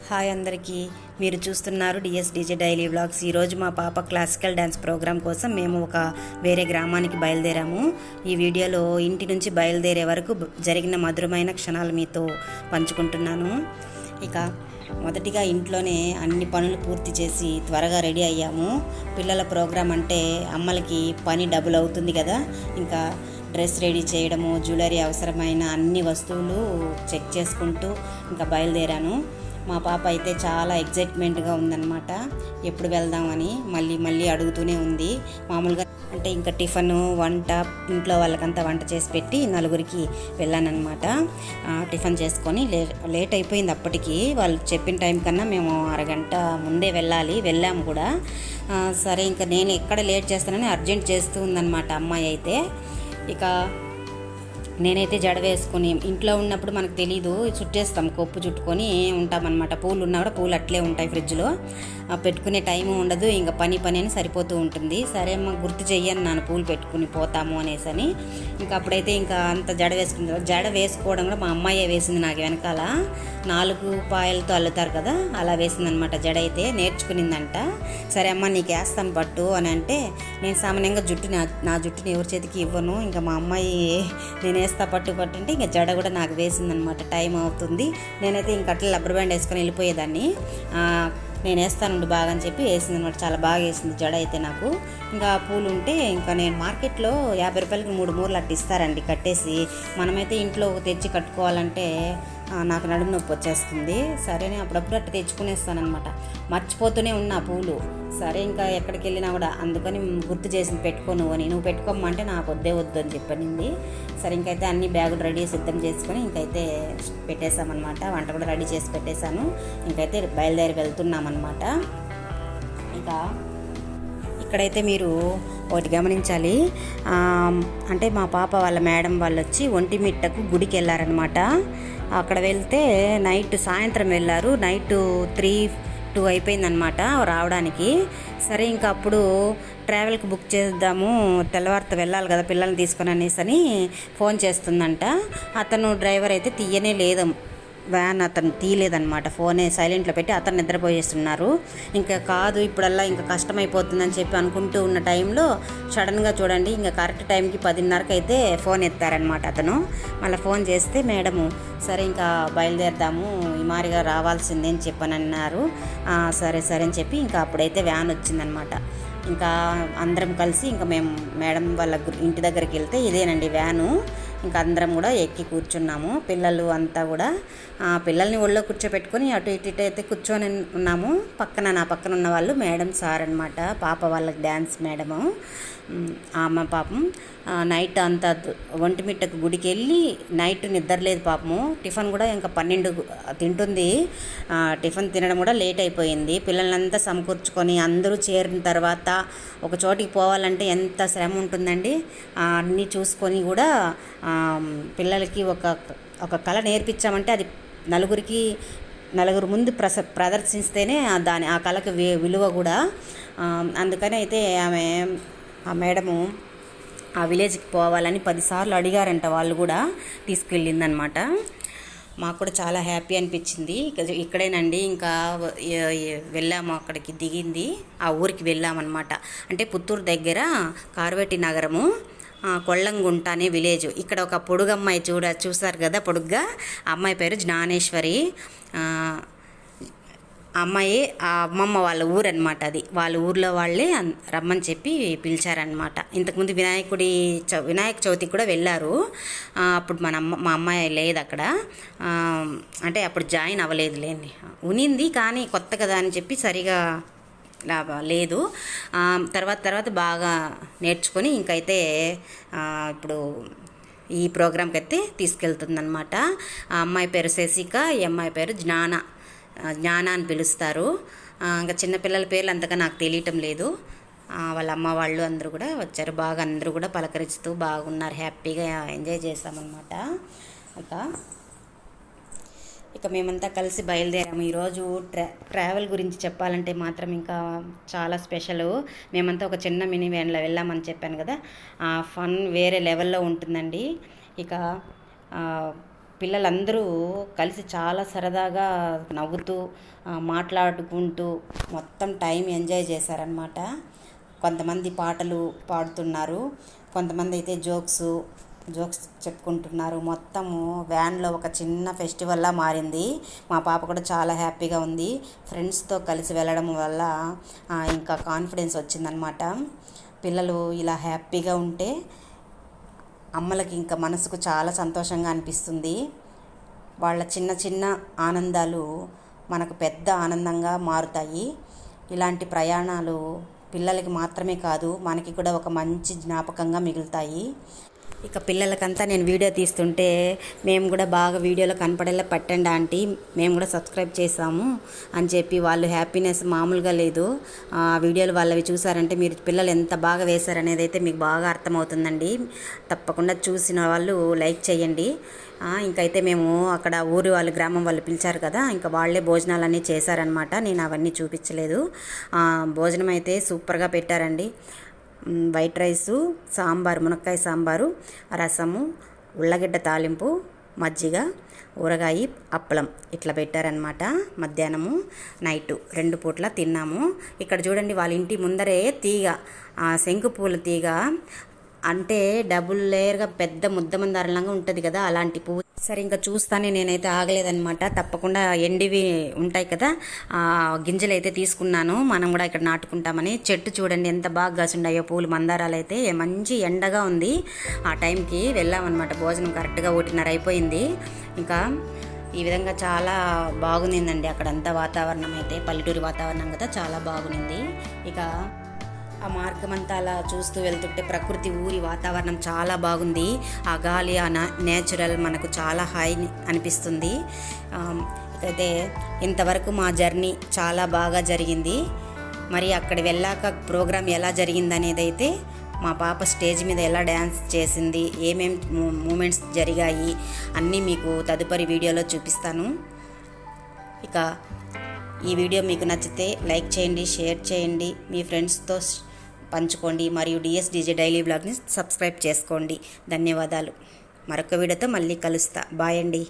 Hi అందరికీ, మీరు చూస్తున్నారు డిఎస్డిజే డైలీ వ్లాగ్స్. ఈరోజు మా పాప క్లాసికల్ డ్యాన్స్ ప్రోగ్రాం కోసం మేము ఒక వేరే గ్రామానికి బయలుదేరాము. ఈ వీడియోలో ఇంటి నుంచి బయలుదేరే వరకు జరిగిన మధురమైన క్షణాలు మీతో పంచుకుంటున్నాను. ఇక మొదటిగా ఇంట్లోనే అన్ని పనులు పూర్తి చేసి త్వరగా రెడీ అయ్యాము. పిల్లల ప్రోగ్రాం అంటే అమ్మలకి పని డబుల్ అవుతుంది కదా. ఇంకా డ్రెస్ రెడీ చేయడము, జ్యువెలరీ, అవసరమైన అన్ని వస్తువులు చెక్ చేసుకుంటూ ఇంకా బయలుదేరాను. మా పాప అయితే చాలా ఎగ్జైట్మెంట్గా ఉందన్నమాట. ఎప్పుడు వెళ్దామని మళ్ళీ అడుగుతూనే ఉంది. మామూలుగా అంటే ఇంకా టిఫను, వంట, ఇంట్లో వాళ్ళకంతా వంట చేసి పెట్టి నలుగురికి వెళ్ళానమాట. టిఫిన్ చేసుకొని లేట్ అయిపోయింది. అప్పటికి వాళ్ళు చెప్పిన టైం కన్నా మేము అరగంట ముందే వెళ్ళాము కూడా. సరే ఇంకా నేను ఎక్కడ లేట్ చేస్తానని అర్జెంట్ చేస్తూ ఉందన్నమాట అమ్మాయి అయితే. ఇక నేనైతే జడ వేసుకొని, ఇంట్లో ఉన్నప్పుడు మనకు తెలీదు, చుట్టేస్తాం, కొప్పు చుట్టుకొని ఉంటామన్నమాట. పూలు ఉన్నా కూడా పూలు అట్లే ఉంటాయి ఫ్రిడ్జ్లో, పెట్టుకునే టైము ఉండదు. ఇంకా పని అని సరిపోతూ ఉంటుంది. సరే అమ్మ గుర్తు చెయ్యను నాన్న, పూలు పెట్టుకుని పోతాము అనేసని. ఇంకా అప్పుడైతే ఇంకా అంత జడ వేసుకోవడం కూడా మా అమ్మాయే వేసింది నాకు వెనకాల. 4 పాయలతో అల్లుతారు కదా, అలా వేసిందనమాట. జడ అయితే నేర్చుకునిందంట. సరే అమ్మ నీకు వేస్తాను పట్టు అని అంటే, నేను సామాన్యంగా నా జుట్టుని ఎవరి చేతికి ఇవ్వను. ఇంకా మా అమ్మాయి నేను వేస్తా పట్టు అంటే ఇంకా జడ కూడా నాకు వేసిందనమాట. టైం అవుతుంది, నేనైతే ఇంక అట్లా రబ్బర్ బ్యాండ్ వేసుకొని వెళ్ళిపోయేదాన్ని. నేను వేస్తానుండి బాగా అని చెప్పి వేసింది అనమాట. చాలా బాగా వేసింది జడ అయితే నాకు. ఇంకా పూలు ఉంటే ఇంకా నేను మార్కెట్లో 50 రూపాయలకి 3 మూరలు అట్టు ఇస్తారండి కట్టేసి. మనమైతే ఇంట్లో తెచ్చి కట్టుకోవాలంటే నాకు నడుము నొప్పి వచ్చేస్తుంది. సరే నేను అప్పుడప్పుడు అట్టు తెచ్చుకునేస్తానమాట. మర్చిపోతూనే ఉన్నా పూలు. సరే ఇంకా ఎక్కడికి వెళ్ళినా కూడా అందుకని గుర్తు చేసింది, పెట్టుకో నువ్వు పెట్టుకోమంటే నాకు వద్దు అని చెప్పనింది. సరే ఇంకైతే అన్ని బ్యాగులు రెడీ సిద్ధం చేసుకొని ఇంకైతే పెట్టేసామన్నమాట. వంట కూడా రెడీ చేసి పెట్టేశాను. ఇంకైతే బయలుదేరి వెళ్తున్నామన్నమాట. ఇక ఇక్కడైతే మీరు ఒకటి గమనించాలి. అంటే మా పాప వాళ్ళ మేడం వాళ్ళు వచ్చి ఒంటిమిట్టకు గుడికి వెళ్ళారనమాట. అక్కడ వెళ్తే సాయంత్రం వెళ్ళారు. నైట్ 3-2 అయిపోయిందనమాట రావడానికి. సరే ఇంకా అప్పుడు ట్రావెల్కి బుక్ చేద్దాము, తెల్లవారితో వెళ్ళాలి కదా పిల్లల్ని తీసుకొని అనేసి ఫోన్ చేస్తుందంట. అతను డ్రైవర్ అయితే తీయనే లేదు, వ్యాన్ అతను తీయలేదనమాట. ఫోనే సైలెంట్లో పెట్టి అతను నిద్రపోయేస్తున్నారు. ఇంకా కాదు ఇప్పుడల్లా ఇంకా కష్టమైపోతుందని చెప్పి అనుకుంటూ ఉన్న టైంలో సడన్గా చూడండి, ఇంకా కరెక్ట్ టైంకి 10:30కి అయితే ఫోన్ ఎత్తారనమాట అతను. మళ్ళీ ఫోన్ చేస్తే మేడము సరే ఇంకా బయలుదేరదాము, ఈ మారిగా రావాల్సిందే అని చెప్పనన్నారు. సరే అని చెప్పి ఇంకా అప్పుడైతే వ్యాన్ వచ్చిందనమాట. ఇంకా అందరం కలిసి ఇంకా మేము మేడం వాళ్ళ ఇంటి దగ్గరికి వెళ్తే ఇదేనండి వ్యాను. ఇంకా అందరం కూడా ఎక్కి కూర్చున్నాము. పిల్లలు అంతా కూడా పిల్లల్ని ఒళ్ళో కూర్చోపెట్టుకొని అటు ఇటు అయితే కూర్చొని ఉన్నాము. నా పక్కన ఉన్న వాళ్ళు మేడం సార్ అనమాట. పాప వాళ్ళకి డ్యాన్స్ మేడము. అమ్మ పాపం నైట్ అంతా ఒంటిమిట్టకు గుడికి వెళ్ళి నైట్ నిద్రలేదు పాపము. టిఫిన్ కూడా ఇంకా 12 తింటుంది. టిఫిన్ తినడం కూడా లేట్ అయిపోయింది. పిల్లలంతా సమకూర్చుకొని అందరూ చేరిన తర్వాత ఒక చోటికి పోవాలంటే ఎంత శ్రమ ఉంటుందండి. అన్నీ చూసుకొని కూడా పిల్లలకి ఒక కళ నేర్పించామంటే అది నలుగురు ముందు ప్రదర్శిస్తేనే ఆ కళకి విలువ కూడా. అందుకని అయితే ఆ మేడము ఆ విలేజ్కి పోవాలని 10 సార్లు అడిగారంట. వాళ్ళు కూడా తీసుకెళ్ళిందనమాట. మాకు కూడా చాలా హ్యాపీ అనిపించింది. ఇక్కడేనండి ఇంకా వెళ్ళాము, అక్కడికి దిగింది, ఆ ఊరికి వెళ్ళామన్నమాట. అంటే పుత్తూరు దగ్గర కార్వేటి నగరము, కొల్లంగుంట అనే విలేజ్. ఇక్కడ ఒక పొడుగమ్మాయి చూసారు కదా, పొడుగ్గా అమ్మాయి పేరు జ్ఞానేశ్వరి. అమ్మాయి ఆ అమ్మమ్మ వాళ్ళ ఊరు అనమాట. అది వాళ్ళ ఊర్లో వాళ్ళే రమ్మని చెప్పి పిలిచారనమాట. ఇంతకుముందు వినాయక చవితికి కూడా వెళ్ళారు. అప్పుడు మా అమ్మాయి లేదు అక్కడ, అంటే అప్పుడు జాయిన్ అవ్వలేదులేండి. ఉనింది కానీ కొత్త కదా అని చెప్పి సరిగా లేదు. తర్వాత బాగా నేర్చుకొని ఇంకైతే ఇప్పుడు ఈ ప్రోగ్రాంకి అయితే తీసుకెళ్తుందనమాట. ఆ అమ్మాయి పేరు శశిక, ఈ అమ్మాయి పేరు జ్ఞాన అని పిలుస్తారు. ఇంకా చిన్నపిల్లల పేర్లు అంతగా నాకు తెలియటం లేదు. వాళ్ళ అమ్మ వాళ్ళు అందరూ కూడా వచ్చారు. బాగా అందరూ కూడా పలకరిస్తూ బాగున్నారు, హ్యాపీగా ఎంజాయ్ చేసామన్నమాట. ఇక మేమంతా కలిసి బయలుదేరాము. ఈరోజు ట్రావెల్ గురించి చెప్పాలంటే మాత్రం ఇంకా చాలా స్పెషల్. మేమంతా ఒక చిన్న మినీ వ్యాన్లో వెళ్ళామని చెప్పాను కదా, ఫన్ వేరే లెవెల్లో ఉంటుందండి. ఇక పిల్లలందరూ కలిసి చాలా సరదాగా నవ్వుతూ మాట్లాడుకుంటూ మొత్తం టైం ఎంజాయ్ చేశారనమాట. కొంతమంది పాటలు పాడుతున్నారు, కొంతమంది అయితే జోక్స్ చెప్పుకుంటున్నారు. మొత్తము వ్యాన్లో ఒక చిన్న ఫెస్టివల్లా మారింది. మా పాప కూడా చాలా హ్యాపీగా ఉంది. ఫ్రెండ్స్తో కలిసి వెళ్ళడం వల్ల ఇంకా కాన్ఫిడెన్స్ వచ్చిందనమాట. పిల్లలు ఇలా హ్యాపీగా ఉంటే అమ్మలకి ఇంకా మనసుకు చాలా సంతోషంగా అనిపిస్తుంది. వాళ్ళ చిన్న చిన్న ఆనందాలు మనకు పెద్ద ఆనందంగా మారుతాయి. ఇలాంటి ప్రయాణాలు పిల్లలకి మాత్రమే కాదు, మనకి కూడా ఒక మంచి జ్ఞాపకంగా మిగులుతాయి. ఇక పిల్లలకంతా నేను వీడియో తీస్తుంటే మేము కూడా బాగా వీడియోలో కనపడేలా పట్టండి ఆంటీ, మేము కూడా సబ్స్క్రైబ్ చేసాము అని చెప్పి వాళ్ళు హ్యాపీనెస్ మామూలుగా లేదు. ఆ వీడియోలు వాళ్ళవి చూసారంటే మీరు పిల్లలు ఎంత బాగా వేశారనేది అయితే మీకు బాగా అర్థమవుతుందండి. తప్పకుండా చూసిన వాళ్ళు లైక్ చేయండి. ఇంకైతే మేము అక్కడ ఊరు వాళ్ళు గ్రామం వాళ్ళు పిలిచారు కదా, ఇంకా వాళ్ళే భోజనాలన్నీ చేశారనమాట. నేను అవన్నీ చూపించలేదు. భోజనం అయితే సూపర్గా పెట్టారండి. వైట్ రైసు, సాంబారు, మునక్కాయ సాంబారు, రసము, ఉల్లగడ్డ తాలింపు, మజ్జిగ, ఊరగాయ, అప్పలం ఇట్లా పెట్టారనమాట. మధ్యాహ్నము నైటు 2 పూట్ల తిన్నాము. ఇక్కడ చూడండి వాళ్ళ ఇంటి ముందరే తీగ, శంకు పూల తీగ అంటే డబుల్ లేయర్గా పెద్ద ముద్దమందారంలాగా ఉంటుంది కదా, అలాంటి పువ్వు. సరే ఇంకా చూస్తానే నేనైతే ఆగలేదనమాట. తప్పకుండా ఎండివి ఉంటాయి కదా, గింజలు అయితే తీసుకున్నాను. మనం కూడా ఇక్కడ నాటుకుంటామని. చెట్టు చూడండి ఎంత బాగా కాసుండాయో పూలు, మందారాలు అయితే. మంచి ఎండగా ఉంది. ఆ టైంకి వెళ్ళామన్నమాట. భోజనం కరెక్ట్గా 1:30 అయిపోయింది. ఇంకా ఈ విధంగా చాలా బాగుందండి అక్కడంతా వాతావరణం అయితే. పల్లెటూరు వాతావరణం కదా, చాలా బాగుంది. ఇక ఆ మార్గం అంతా అలా చూస్తూ వెళ్తుంటే ప్రకృతి, ఊరి వాతావరణం చాలా బాగుంది. ఆ గాలి, ఆ నేచురల్ మనకు చాలా హాయి అనిపిస్తుంది. అయితే ఇంతవరకు మా జర్నీ చాలా బాగా జరిగింది. మరి అక్కడ వెళ్ళాక ప్రోగ్రాం ఎలా జరిగిందనేది అయితే, మా పాప స్టేజ్ మీద ఎలా డ్యాన్స్ చేసింది, ఏమేం మూమెంట్స్ జరిగాయి అన్నీ మీకు తదుపరి వీడియోలో చూపిస్తాను. ఇక ఈ వీడియో మీకు నచ్చితే లైక్ చేయండి, షేర్ చేయండి, మీ ఫ్రెండ్స్తో పంచుకోండి. మరియు DSDJ డైలీ బ్లాగ్ని సబ్స్క్రైబ్ చేసుకోండి. ధన్యవాదాలు. మరొక వీడియోతో మళ్ళీ కలుస్తా. బాయ్ అండి.